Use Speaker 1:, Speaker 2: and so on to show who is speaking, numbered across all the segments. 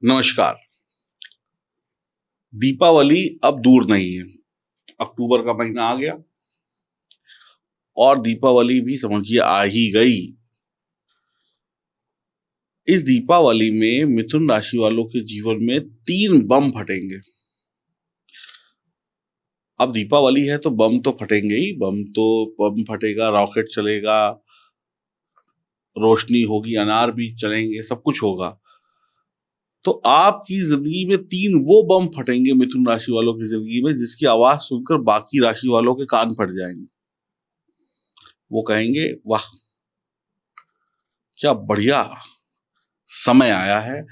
Speaker 1: नमस्कार। दीपावली अब दूर नहीं है। अक्टूबर का महीना आ गया और दीपावली भी समझिए आ ही गई। इस दीपावली में मिथुन राशि वालों के जीवन में 3 बम फटेंगे। अब दीपावली है तो बम तो फटेंगे ही, बम फटेगा, रॉकेट चलेगा, रोशनी होगी, अनार भी चलेंगे, सब कुछ होगा। तो आपकी जिंदगी में 3 वो बम फटेंगे मिथुन राशि वालों की जिंदगी में जिसकी आवाज सुनकर बाकी राशि वालों के कान फट जाएंगे। वो कहेंगे वाह, क्या बढ़िया समय आया है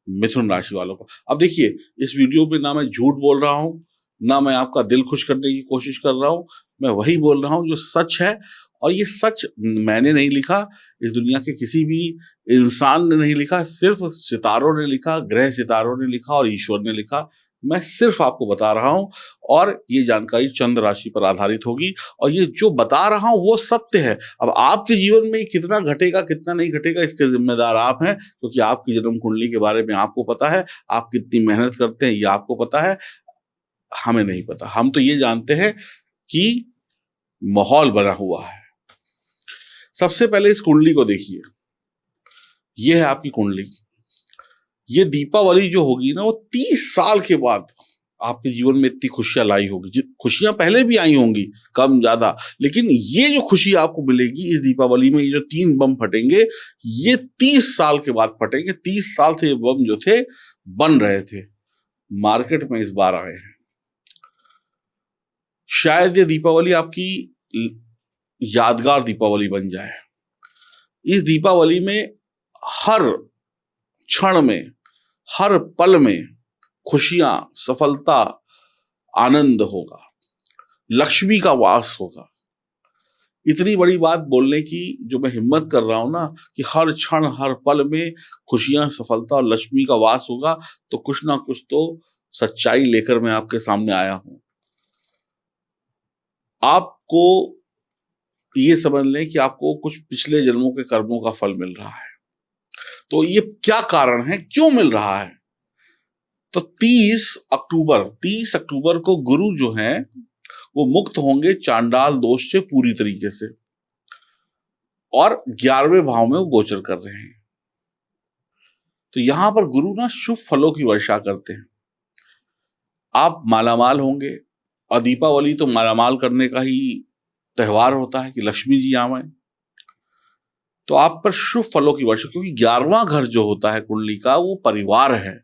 Speaker 1: मिथुन राशि वालों को। अब देखिए, इस वीडियो में ना मैं झूठ बोल रहा हूं, ना मैं आपका दिल खुश करने की कोशिश कर रहा हूं। मैं वही बोल रहा हूं जो सच है। और ये सच मैंने नहीं लिखा, इस दुनिया के किसी भी इंसान ने नहीं लिखा, सिर्फ सितारों ने लिखा, ग्रह सितारों ने लिखा और ईश्वर ने लिखा। मैं सिर्फ आपको बता रहा हूं और ये जानकारी चंद्र राशि पर आधारित होगी और ये जो बता रहा हूं वो सत्य है। अब आपके जीवन में कितना घटेगा कितना नहीं घटेगा इसके जिम्मेदार आप हैं, क्योंकि आपकी जन्म कुंडली के बारे में आपको पता है। आप कितनी मेहनत करते हैं ये आपको पता है, हमें नहीं पता। हम तो ये जानते हैं कि माहौल बना हुआ है। सबसे पहले इस कुंडली को देखिए, ये है आपकी कुंडली। ये दीपावली जो होगी ना वो 30 साल के बाद आपके जीवन में इतनी खुशियां लाई होगी। खुशियां पहले भी आई होंगी, कम ज्यादा, लेकिन ये जो खुशी आपको मिलेगी इस दीपावली में, ये जो 3 बम फटेंगे, ये 30 साल के बाद फटेंगे। 30 साल से ये बम जो थे बन रहे थे, मार्केट में इस बार आए हैं। शायद ये दीपावली आपकी यादगार दीपावली बन जाए। इस दीपावली में हर क्षण में, हर पल में खुशियां, सफलता, आनंद होगा, लक्ष्मी का वास होगा। इतनी बड़ी बात बोलने की जो मैं हिम्मत कर रहा हूं ना, कि हर क्षण हर पल में खुशियां, सफलता और लक्ष्मी का वास होगा, तो कुछ ना कुछ तो सच्चाई लेकर मैं आपके सामने आया हूं। आपको ये समझ लें कि आपको कुछ पिछले जन्मों के कर्मों का फल मिल रहा है। तो ये क्या कारण है, क्यों मिल रहा है? तो 30 अक्टूबर को गुरु जो हैं वो मुक्त होंगे चांडाल दोष से पूरी तरीके से, और 11वें भाव में वो गोचर कर रहे हैं। तो यहां पर गुरु ना शुभ फलों की वर्षा करते हैं। आप मालामाल होंगे, और दीपावली तो मालामाल करने का ही त्योहार होता है कि लक्ष्मी जी आवे। तो आप पर शुभ फलों की वर्षा, क्योंकि 11वां घर जो होता है कुंडली का वो परिवार है।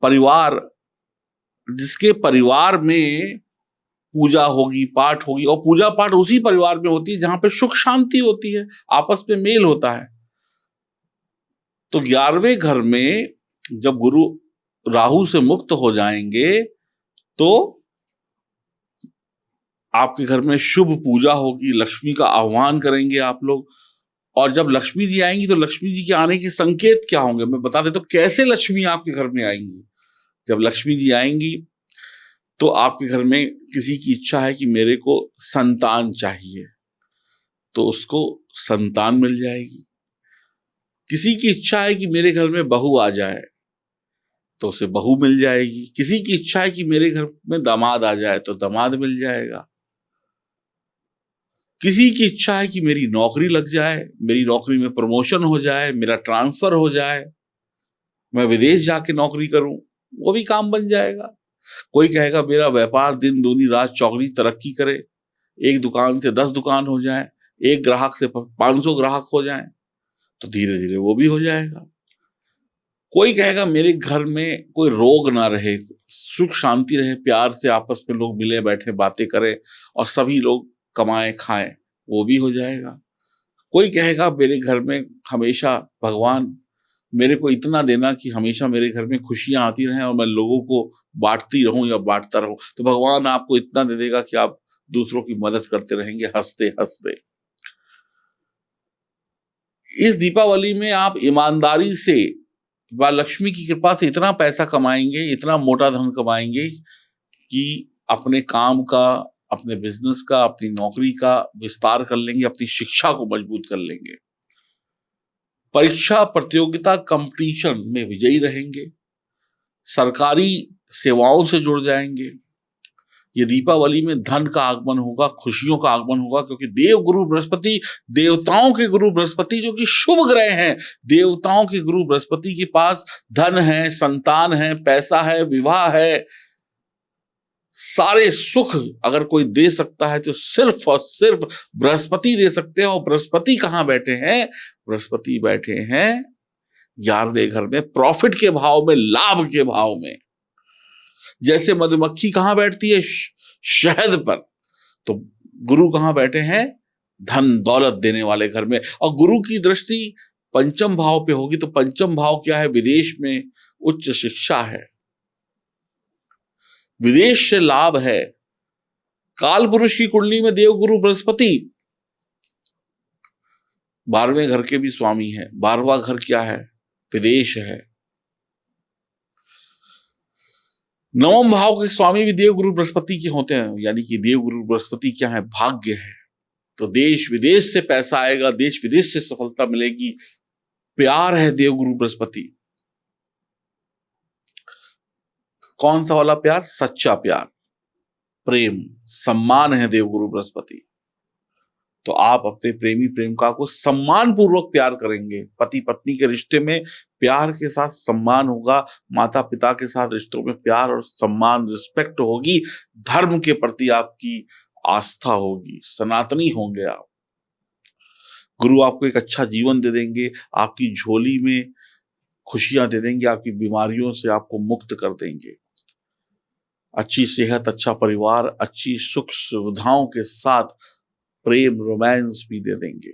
Speaker 1: परिवार, जिसके परिवार में पूजा होगी, पाठ होगी, और पूजा पाठ उसी परिवार में होती है जहां पे सुख शांति होती है, आपस में मेल होता है। तो 11वें घर में जब गुरु राहु से मुक्त हो जाएंगे तो आपके घर में शुभ पूजा होगी, लक्ष्मी का आह्वान करेंगे आप लोग। और जब लक्ष्मी जी आएंगी तो लक्ष्मी जी के आने के संकेत क्या होंगे मैं बता देता हूं। कैसे लक्ष्मी आपके घर में आएंगी? जब लक्ष्मी जी आएंगी तो आपके घर में किसी की इच्छा है कि मेरे को संतान चाहिए, तो उसको संतान मिल जाएगी। किसी की इच्छा है कि मेरे घर में बहू आ जाए, तो उसे बहू मिल जाएगी। किसी की इच्छा है कि मेरे घर में दामाद आ जाए, तो दामाद मिल जाएगा। किसी की इच्छा है कि मेरी नौकरी लग जाए, मेरी नौकरी में प्रमोशन हो जाए, मेरा ट्रांसफर हो जाए, मैं विदेश जाके नौकरी करूं, वो भी काम बन जाएगा। कोई कहेगा मेरा व्यापार दिन दूनी रात चौगनी तरक्की करे, एक दुकान से 10 दुकान हो जाए, एक ग्राहक से 500 ग्राहक हो जाए, तो धीरे धीरे वो भी हो जाएगा। कोई कहेगा मेरे घर में कोई रोग ना रहे, सुख शांति रहे, प्यार से आपस में लोग मिले बैठे बातें करें और सभी लोग कमाएं खाएं, वो भी हो जाएगा। कोई कहेगा मेरे घर में हमेशा भगवान मेरे को इतना देना कि हमेशा मेरे घर में खुशियां आती रहें और मैं लोगों को बांटती रहूं या बांटता रहूं, तो भगवान आपको इतना दे देगा कि आप दूसरों की मदद करते रहेंगे हंसते हंसते। इस दीपावली में आप ईमानदारी से व लक्ष्मी की कृपा से इतना पैसा कमाएंगे, इतना मोटा धन कमाएंगे कि अपने काम का, अपने बिजनेस का, अपनी नौकरी का विस्तार कर लेंगे, अपनी शिक्षा को मजबूत कर लेंगे। परीक्षा प्रतियोगिता कंपटीशन में विजयी रहेंगे, सरकारी सेवाओं से जुड़ जाएंगे। ये दीपावली में धन का आगमन होगा, खुशियों का आगमन होगा, क्योंकि देव गुरु बृहस्पति, देवताओं के गुरु बृहस्पति जो कि शुभ ग्रह हैं, देवताओं के गुरु बृहस्पति के पास धन है, संतान है, पैसा है, विवाह है, सारे सुख अगर कोई दे सकता है तो सिर्फ और सिर्फ बृहस्पति दे सकते हैं। और बृहस्पति कहां बैठे हैं? बृहस्पति बैठे हैं 11वें घर में, प्रॉफिट के भाव में, लाभ के भाव में। जैसे मधुमक्खी कहां बैठती है? शहद पर। तो गुरु कहां बैठे हैं? धन दौलत देने वाले घर में। और गुरु की दृष्टि पंचम भाव पे होगी, तो पंचम भाव क्या है? विदेश में उच्च शिक्षा है, विदेश से लाभ है। काल पुरुष की कुंडली में देवगुरु बृहस्पति 12वें घर के भी स्वामी है। 12वां घर क्या है? विदेश है। 9वें भाव के स्वामी भी देवगुरु बृहस्पति के होते हैं, यानी कि देवगुरु बृहस्पति क्या है? भाग्य है। तो देश विदेश से पैसा आएगा, देश विदेश से सफलता मिलेगी। प्यार है देवगुरु बृहस्पति। कौन सा वाला प्यार? सच्चा प्यार, प्रेम, सम्मान है देवगुरु बृहस्पति। तो आप अपने प्रेमी प्रेमिका को सम्मान पूर्वक प्यार करेंगे। पति पत्नी के रिश्ते में प्यार के साथ सम्मान होगा, माता पिता के साथ रिश्तों में प्यार और सम्मान, रिस्पेक्ट होगी, धर्म के प्रति आपकी आस्था होगी, सनातनी होंगे आप। गुरु आपको एक अच्छा जीवन दे देंगे, आपकी झोली में खुशियां दे देंगे, आपकी बीमारियों से आपको मुक्त कर देंगे। अच्छी सेहत, अच्छा परिवार, अच्छी सुख सुविधाओं के साथ प्रेम, रोमांस भी दे देंगे।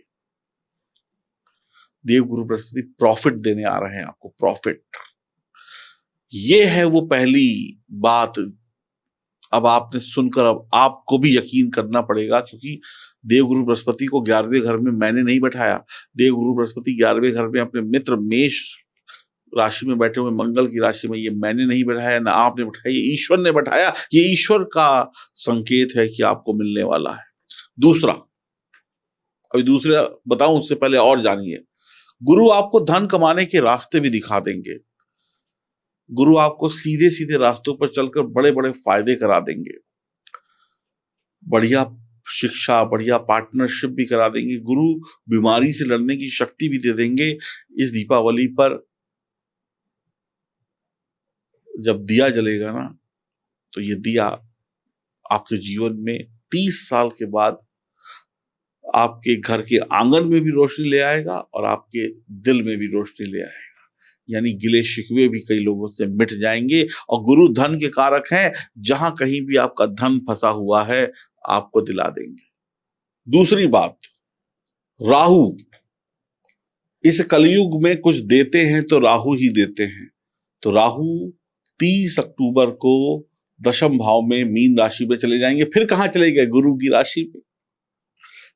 Speaker 1: देवगुरु बृहस्पति प्रॉफिट देने आ रहे हैं आपको, प्रॉफिट। ये है वो पहली बात। अब आपने सुनकर अब आपको भी यकीन करना पड़ेगा, क्योंकि देवगुरु बृहस्पति को 11वें घर में मैंने नहीं बैठाया। देवगुरु बृहस्पति 11वें घर में अपने मित्र मेष राशि में बैठे हुए, मंगल की राशि में, ये मैंने नहीं बैठाया, ना आपने बैठाया, ये ईश्वर ने बैठाया। ये ईश्वर का संकेत है कि आपको मिलने वाला है। दूसरा, अभी दूसरा बताऊं उससे पहले और जानिए, गुरु आपको धन कमाने के रास्ते भी दिखा देंगे। गुरु आपको सीधे सीधे रास्तों पर चलकर बड़े बड़े फायदे करा देंगे। बढ़िया शिक्षा, बढ़िया पार्टनरशिप भी करा देंगे। गुरु बीमारी से लड़ने की शक्ति भी दे देंगे। इस दीपावली पर जब दिया जलेगा ना, तो ये दिया आपके जीवन में 30 साल के बाद आपके घर के आंगन में भी रोशनी ले आएगा और आपके दिल में भी रोशनी ले आएगा। यानी गिले शिकवे भी कई लोगों से मिट जाएंगे। और गुरु धन के कारक हैं, जहां कहीं भी आपका धन फंसा हुआ है आपको दिला देंगे। दूसरी बात, राहु इस कलयुग में कुछ देते हैं तो राहु ही देते हैं। तो राहु 30 अक्टूबर को दशम भाव में मीन राशि में चले जाएंगे। फिर कहां चले गए? गुरु की राशि में।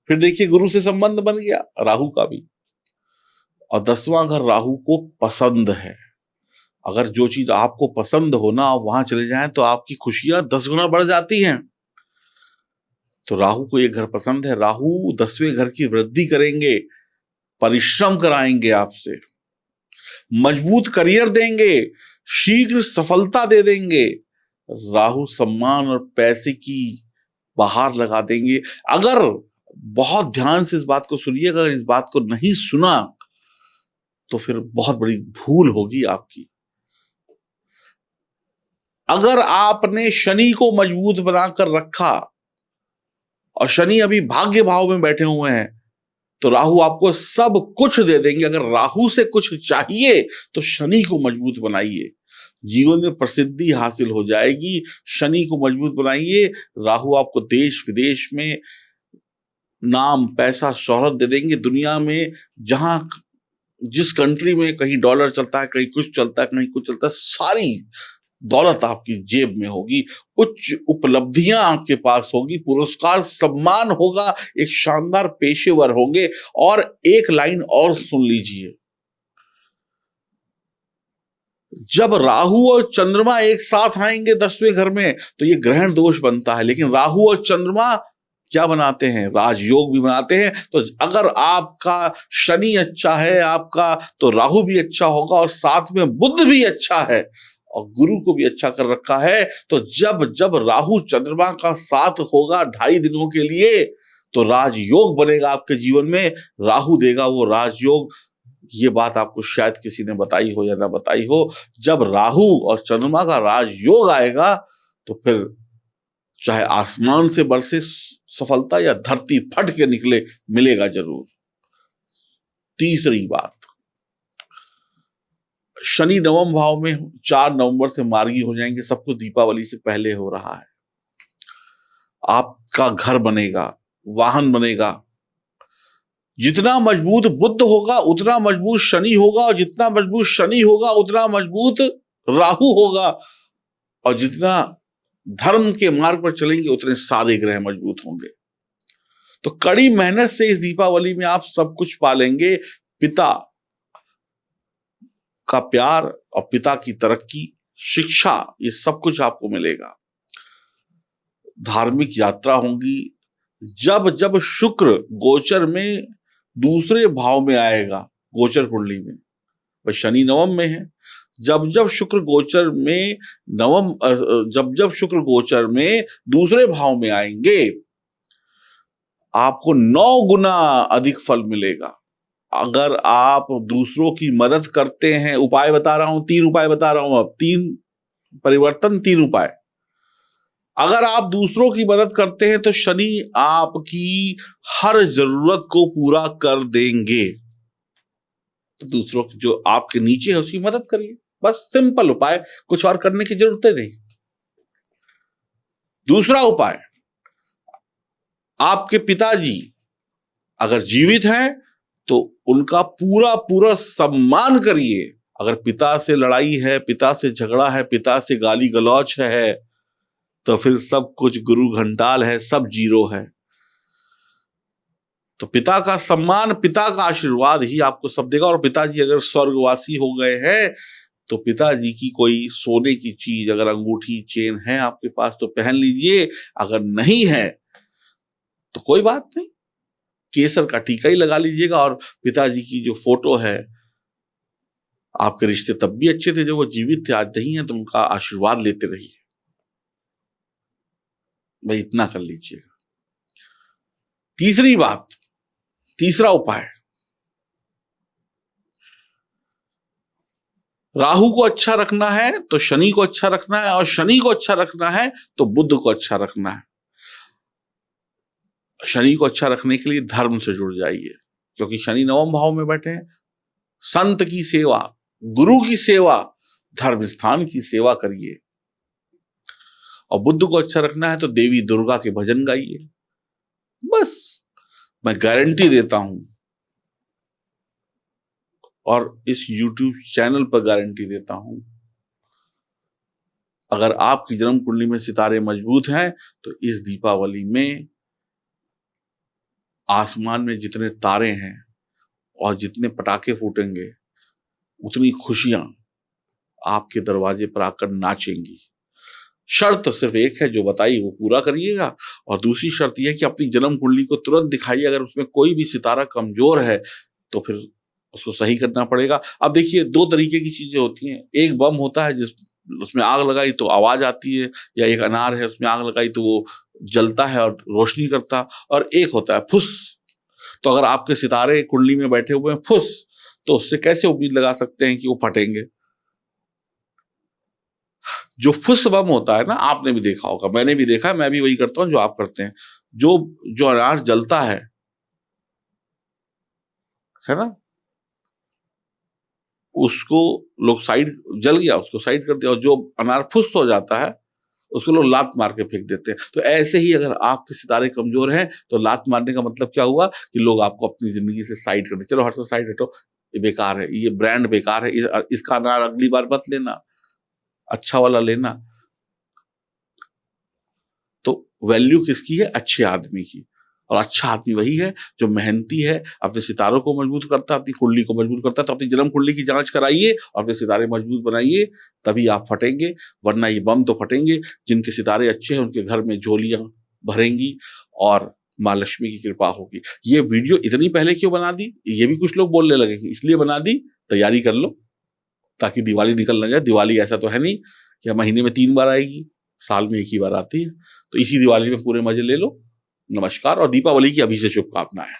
Speaker 1: फिर देखिए, गुरु से संबंध बन गया राहु का भी। और 10वां घर राहु को पसंद है। अगर जो चीज आपको पसंद हो ना, आप वहां चले जाएं तो आपकी खुशियां 10 गुना बढ़ जाती हैं। तो राहु को ये घर पसंद है। राहु 10वें घर की वृद्धि करेंगे, परिश्रम कराएंगे आपसे, मजबूत करियर देंगे, शीघ्र सफलता दे देंगे। राहु सम्मान और पैसे की बहार लगा देंगे। अगर बहुत ध्यान से इस बात को सुनिएगा, अगर इस बात को नहीं सुना तो फिर बहुत बड़ी भूल होगी आपकी। अगर आपने शनि को मजबूत बनाकर रखा और शनि अभी भाग्य भाव में बैठे हुए हैं, तो राहु आपको सब कुछ दे देंगे। अगर राहु से कुछ चाहिए तो शनि को मजबूत बनाइए, जीवन में प्रसिद्धि हासिल हो जाएगी। शनि को मजबूत बनाइए, राहु आपको देश विदेश में नाम, पैसा, शोहरत दे देंगे। दुनिया में जहां जिस कंट्री में कहीं डॉलर चलता है, कहीं कुछ चलता है, कहीं कुछ चलता है, सारी दौलत आपकी जेब में होगी। उच्च उपलब्धियां आपके पास होगी, पुरस्कार, सम्मान होगा, एक शानदार पेशेवर होंगे। और एक लाइन और सुन लीजिए, जब राहु और चंद्रमा एक साथ आएंगे 10वें घर में तो ये ग्रहण दोष बनता है। लेकिन राहु और चंद्रमा क्या बनाते हैं, राजयोग भी बनाते हैं। तो अगर आपका शनि अच्छा है आपका, तो राहु भी अच्छा होगा और साथ में बुध भी अच्छा है और गुरु को भी अच्छा कर रखा है। तो जब जब राहु चंद्रमा का साथ होगा 2.5 दिनों के लिए, तो राजयोग बनेगा आपके जीवन में, राहु देगा वो राजयोग। ये बात आपको शायद किसी ने बताई हो या ना बताई हो, जब राहु और चंद्रमा का राजयोग आएगा तो फिर चाहे आसमान से बरसे सफलता या धरती फट के निकले, मिलेगा जरूर। तीसरी बात, शनि नवम भाव में 4 नवंबर से मार्गी हो जाएंगे, सब कुछ दीपावली से पहले हो रहा है। आपका घर बनेगा, वाहन बनेगा। जितना मजबूत बुध होगा उतना मजबूत शनि होगा, और जितना मजबूत शनि होगा उतना मजबूत राहु होगा, और जितना धर्म के मार्ग पर चलेंगे उतने सारे ग्रह मजबूत होंगे। तो कड़ी मेहनत से इस दीपावली में आप सब कुछ पालेंगे। पिता का प्यार और पिता की तरक्की, शिक्षा, ये सब कुछ आपको मिलेगा। धार्मिक यात्रा होंगी। जब जब शुक्र गोचर में दूसरे भाव में आएगा, गोचर कुंडली में, भाई शनि नवम में है, जब जब शुक्र गोचर में जब जब शुक्र गोचर में दूसरे भाव में आएंगे, आपको 9 गुना अधिक फल मिलेगा। अगर आप दूसरों की मदद करते हैं, उपाय बता रहा हूं, 3 उपाय बता रहा हूं, अब 3 परिवर्तन, 3 उपाय। अगर आप दूसरों की मदद करते हैं तो शनि आपकी हर जरूरत को पूरा कर देंगे। तो दूसरों की जो आपके नीचे है उसकी मदद करिए, बस सिंपल उपाय, कुछ और करने की जरूरत नहीं। दूसरा उपाय, आपके पिताजी अगर जीवित हैं तो उनका पूरा पूरा सम्मान करिए। अगर पिता से लड़ाई है, पिता से झगड़ा है, पिता से गाली गलौच है, तो फिर सब कुछ गुरु घंटाल है, सब जीरो है। तो पिता का सम्मान, पिता का आशीर्वाद ही आपको सब देगा। और पिताजी अगर स्वर्गवासी हो गए हैं तो पिताजी की कोई सोने की चीज, अगर अंगूठी चेन है आपके पास तो पहन लीजिए, अगर नहीं है तो कोई बात नहीं, केसर का टीका ही लगा लीजिएगा। और पिताजी की जो फोटो है, आपके रिश्ते तब भी अच्छे थे जब वो जीवित थे, आज नहीं है, तो उनका आशीर्वाद लेते रहिए। भाई इतना कर लीजिएगा। तीसरी बात, तीसरा उपाय, राहु को अच्छा रखना है तो शनि को अच्छा रखना है, और शनि को अच्छा रखना है तो बुध को अच्छा रखना है। शनि को अच्छा रखने के लिए धर्म से जुड़ जाइए, क्योंकि शनि नवम भाव में बैठे हैं। संत की सेवा, गुरु की सेवा, धर्म स्थान की सेवा करिए। और बुद्ध को अच्छा रखना है तो देवी दुर्गा के भजन गाइए। बस मैं गारंटी देता हूं, और इस YouTube चैनल पर गारंटी देता हूं, अगर आपकी जन्म कुंडली में सितारे मजबूत हैं तो इस दीपावली में आसमान में जितने तारे हैं और जितने पटाखे फूटेंगे, उतनी खुशियां आपके दरवाजे पर आकर नाचेंगी। शर्त सिर्फ एक है, जो बताई वो पूरा करिएगा। और दूसरी शर्त यह है कि अपनी जन्म कुंडली को तुरंत दिखाइए। अगर उसमें कोई भी सितारा कमजोर है तो फिर उसको सही करना पड़ेगा। अब देखिए, 2 तरीके की चीजें होती हैं। एक बम होता है, जिस उसमें आग लगाई तो आवाज आती है, या एक अनार है उसमें आग लगाई तो वो जलता है और रोशनी करता। और एक होता है फुस। तो अगर आपके सितारे कुंडली में बैठे हुए हैं फुस, तो उससे कैसे उम्मीद लगा सकते हैं कि वो फटेंगे। जो फुस बम होता है ना, आपने भी देखा होगा, मैंने भी देखा है, मैं भी वही करता हूं जो आप करते हैं। जो जो अनार जलता है ना, उसको लोग साइड, जल गया उसको साइड कर दिया, और जो अनार फुस हो जाता है उसको लोग लात मार के फेंक देते हैं। तो ऐसे ही अगर आपके सितारे कमजोर हैं तो लात मारने का मतलब क्या हुआ कि लोग आपको अपनी जिंदगी से साइड कर दे, चलो हटो, साइड हटो, ये बेकार है, ये ब्रांड बेकार है, इसका अनार अगली बार मत लेना, अच्छा वाला लेना। तो वैल्यू किसकी है? अच्छे आदमी की। और अच्छा आदमी वही है जो मेहनती है, अपने सितारों को मजबूत करता है, अपनी कुंडली को मजबूत करता है। तो अपनी जन्म कुंडली की जांच कराइए और अपने सितारे मजबूत बनाइए, तभी आप फटेंगे, वरना ये बम तो फटेंगे। जिनके सितारे अच्छे हैं उनके घर में झोलियां भरेंगी और माँ लक्ष्मी की कृपा होगी। ये वीडियो इतनी पहले क्यों बना दी, ये भी कुछ लोग बोलने लगे कि इसलिए बना दी, तैयारी कर लो ताकि दिवाली निकल ना जाए। दिवाली ऐसा तो है नहीं कि महीने में 3 बार आएगी, साल में 1 ही बार आती है। तो इसी दिवाली में पूरे मजे ले लो। नमस्कार और दीपावली की अभी से शुभकामनाएं।